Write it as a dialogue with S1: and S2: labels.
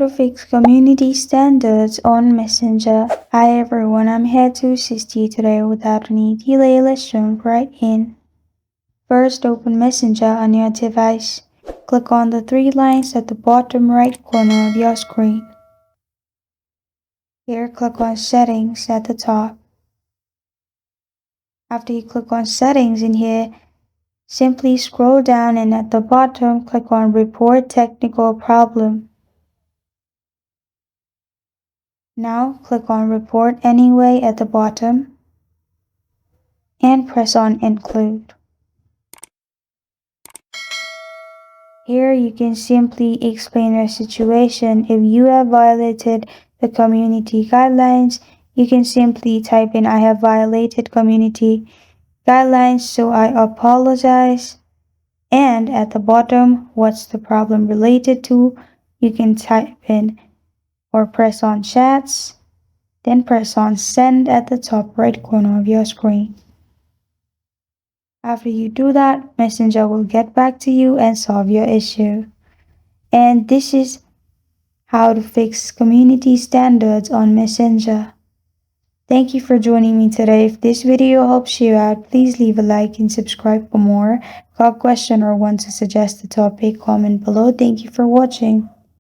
S1: to fix community standards on Messenger. Hi everyone, I'm here to assist you today without any delay. Let's jump right in. First, open Messenger on your device. Click on the three lines at the bottom right corner of your screen. Here, click on Settings at the top. After you click on Settings in here, simply scroll down and at the bottom, click on Report Technical Problem. Now click on Report Anyway at the bottom and press on Include. Here you can simply explain your situation. If you have violated the community guidelines, you can simply type in I have violated community guidelines, so I apologize. And at the bottom, what's the problem related to? You can type in or press on Chats, then press on Send at the top right corner of your screen. After you do that, Messenger will get back to you and solve your issue. And this is how to fix community standards on Messenger. Thank you for joining me today. If this video helps you out, please leave a like and subscribe for more. Got a question or want to suggest a topic, comment below. Thank you for watching.